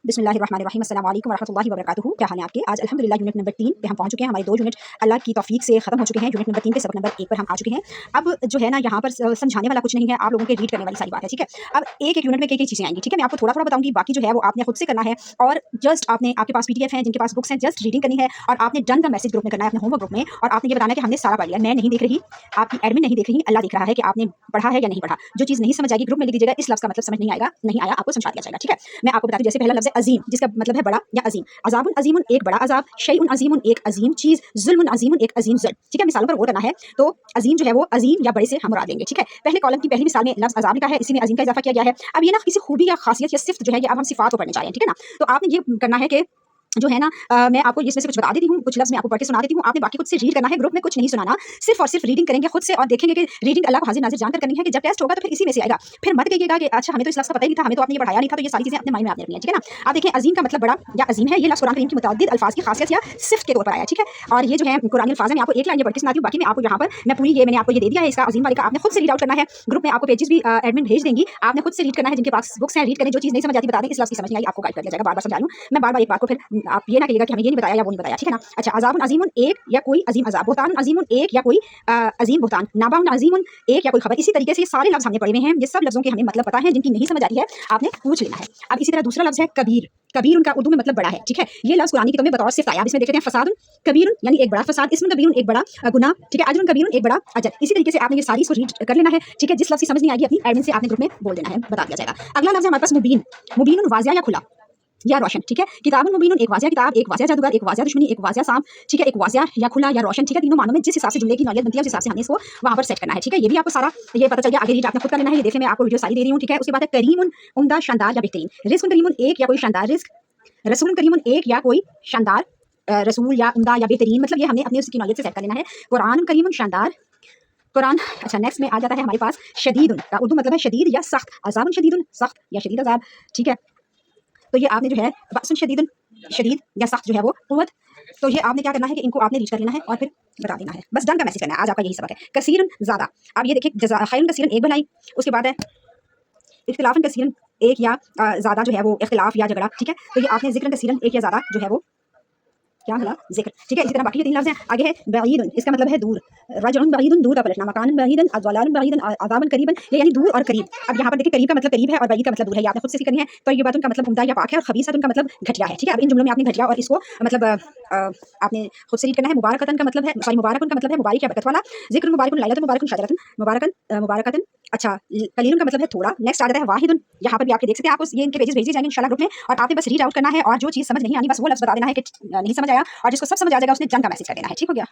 बिस्मिल्लाहिर्रहमानिर्रहीम अस्सलाम वालेकुम वरहमतुल्लाहि वबरकातुहू। क्या हाल है आपके? आज अल्हम्दुलिल्लाह यूनिट नंबर 3 पे हम पहुंच चुके हैं। हमारे 2 यूनिट अल्लाह की तौफीक से खत्म हो चुके हैं। यूनिट नंबर 3 पे सबक नंबर 1 पर हम आ चुके हैं। अब जो है ना यहाँ पर समझाने वाला कुछ नहीं है, आप लोगों के रीड करने वाली सारी बात है, ठीक है। अब एक यूनिट में कई चीज़ें आएंगी, ठीक है। मैं आपको थोड़ा थोड़ा बताऊंगी, बाकी जो है वो आपने खुद से करना है। और जस्ट आपने, आपके पास PDF है, जिनके पास बुक्स हैं, जस्ट रीडिंग करनी है और आपने डन द मैसेज ग्रुप में करना है, अपने होमवर्क ग्रुप में। और आपने ये बताना है कि हमने सारा पढ़ लिया। मैं नहीं देख रही, आपकी एडमिन नहीं देख रही, अल्लाह देख रहा है कि आपने पढ़ा है या नहीं पढ़ा। जो चीज़ नहीं समझ आएगी ग्रुप में लिख दीजिएगा, इस लफ्ज़ का मतलब समझ नहीं आएगा, नहीं आया आपको समझा दिया जाएगा, ठीक है। मैं आपको बताती हूँ, जैसे पहला लफ्ज़ है अजीम, जिसका मतलब है बड़ा या अजीम। अज़ाबुन अज़ीमुन एक बड़ा अज़ाब, शैउन अज़ीमुन एक अजीम चीज़, ज़ुल्मुन अज़ीमुन एक अजीम ज़ुल्म, ठीक है। मिसालों पर गौर करना है। तो अजीम जो है वो अजीम या बड़े से हम मुराद लेंगे, ठीक है। पहले कॉलम की पहली मिसाल में लफ्ज़ अज़ाब लिखा है, इसी में अजीम का इजाफा किया गया है। अब ये ना किसी खूबी या खासियत या सिफ्त जो है, ये अब हम सिफात को पढ़ने जा रहे हैं, ठीक है ना। तो आपने ये करना है कि जो है ना मैं आपको इसमें से कुछ बता देती हूँ, कुछ लफ्ज़ मैं आपको पढ़ के सुना देती हूँ, आपने बाकी खुद से रीड करना है, ग्रुप में कुछ नहीं सुनाना, सिर्फ और सिर्फ रीडिंग करेंगे खुद से और देखेंगे कि रीडिंग अल्लाह को हाजिर नाजिर जानकर करनी है, कि जब टेस्ट होगा तो फिर इसी में से आएगा। फिर मत कहिएगा कि अच्छा हमें तो इस लफ्ज़ का पता ही नहीं था, हमें तो आपने ये पढ़ाया नहीं था, तो ये सारी चीज़ें अपने माइंड में आपने रखनी है, ठीक है ना। आप देखें अजीम का मतलब बड़ा या अजीम है, ये लफ्ज़ कुरान करीम की मुतअद्दिद अल्फाज की खासियत या सिफ्त के तौर पर आया, ठीक है। और ये जो है कुरानी अल्फाज है, मैं आपको एक लाइन ये पढ़ के सुनाती हूँ, बाकी मैं आपको यहाँ पर मैं पूरी ये मैंने आपको ये दे दिया है, इसका अजीम वाले का आपने खुद से रीड आउट करना है। ग्रुप में आपको पेजेस भी एडमिन भेज देंगी, आपने खुद से रीड करना है, जिनके पास बुक्स हैं रीड करें, जो चीज़ नहीं समझ आती बता दें, इस लफ्ज़ की समझ नहीं आई आपको गाइड कर दिया जाएगा। बार बार समझा लूँ मैं, बार बार एक बात को फिर आप ये ना कहिएगा कि हमें ये नहीं बताया या वो नहीं बताया, ठीक है ना। अच्छा, अज़ाबुन अज़ीमुन एक या कोई अजीम अज़ाब, बुहतान अज़ीमुन एक या कोई अजीम बुहतान, नाबाउन अज़ीमुन एक या कोई खबर। इसी तरीके से ये सारे लफ्ज़ हमने पढ़े हुए हैं, ये सब लफ्ज़ों के हमें मतलब पता है, जिनकी नहीं समझ आती है आपने पूछ लेना है। अब इसी तरह दूसरा लफ्ज़ है कबीर, कबीर उनका उर्दू में मतलब बड़ा है, ठीक है। ये लफ्ज़ कुरानी किताब में बतौर सिफ्त आया। अब इसमें देख लेते हैं फसादुन कबीरुन यानी एक बड़ा फसाद, इस्मुन कबीरुन एक बड़ा गुनाह, ठीक है। अजरुन कबीरुन एक बड़ा अजर। इसी तरीके से आपने ये सारी इसको रीड कर लेना है, ठीक है। जिस लफ्ज़ की समझ नहीं आएगी अपनी एडमिन से आपने ग्रुप में बोल देना है, बता दिया जाएगा। अगला लफ्ज़ है हमारे पास मुबीन, मुबीनुन वाज़िया या खुला या रोशन, ठीक है। किताबुन मुबीनुन एक वाज़िया किताब, एक वाज़िया जादूगर, एक वाज़िया दुश्मनी, एक वाज़िया सांप, ठीक है। एक वाज़िया या खुला या रोशन, ठीक है। तीनों मानों में जिस हिसाब से जुमले की नौयत बनती है उस हिसाब से हमने इसको वहाँ पर सेट करना है, ठीक है। ये भी आपको सारा ये पता चल गया, आगे रीड आपने खुद कर लेना है। ये देखिए मैं आपको वीडियो सारी दे रही हूँ, ठीक है। उसके बाद है करीमुन उम्दा शानदार या बेहतरीन, रिज़्क़ुन करीमुन एक या कोई शानदार रिज़्क, रसूलुन करीमुन एक या कोई शानदार रसूल या उम्दा या बेहतरीन, मतलब ये हमने अपने उसकी नौयत से सेट कर लेना है। कुरान करीमुन शानदार कुरान। अच्छा, नेक्स्ट में आ जाता है हमारे पास शदीदुन का उर्दू मतलब है शदीद या सख्त, अज़ाबुन शदीदुन सख्त या शदीद अज़ाब, ठीक है। तो ये आपने जो है बअसुन शदीदुन शदीद या सख्त जो है वो कुव्वत। तो ये आपने क्या करना है कि इनको आपने रीड कर लेना है और फिर बता देना है, बस डन का मैसेज करना है। आज आपका यही सबक है। कसीरन ज़्यादा, अब ये देखिए खैरुन कसीरन एक भलाई, उसके बाद है इख्तिलाफन कसीरन एक या ज़्यादा जो है वो इख्तिलाफ या झगड़ा, ठीक है। तो ये आपने ज़िक्रन कसीरन एक या ज़्यादा जो है वो क्या मिला जिक्र, ठीक है। इसी तरह बाकी ये 3 लफ्ज़ हैं। आगे है बईदुन, इसका मतलब है दूर, रजउन बईदुन दूर का पलटना, मकानुन बईदुन, अज़वालानुन बईदुन, अज़ाबुन करीबन, ये यानी दूर और करीब। अब यहाँ पर देखिए करीब का मतलब करीब है और बईद का मतलब दूर है, ये आपने खुद से सीखनी है। तय्यबातुन का मतलब उम्दा या पाक है और खबीसातुन का मतलब घटिया है, ठीक है। अब इन जुमलों में आपने घटिया और इसको मतलब आपने खुद से रीड करना है। मुबारकतन का मतलब है, सॉरी मुबारकुन का मतलब है मुबारक या बरकत वाला, ज़िक्र मुबारकुन लैलतुन मुबारकुन शजरतुन मुबारकतन। अच्छा, कलीलुन का मतलब है थोड़ा। नेक्स्ट आ जाता है वाहिदुन, यहाँ पर भी आपके देख सकते हैं, आपको ये इनके पेजेस भेज दिए जाएंगे इंशाल्लाह ग्रुप में, और आपने बस रीड आउट करना है और जो चीज़ समझ नहीं आनी बस वो लफ्ज़ बता देना है कि नहीं समझ आया, और जिसको सब समझ आ जाएगा उसने जंग का मैसेज कर देना है, ठीक हो गया।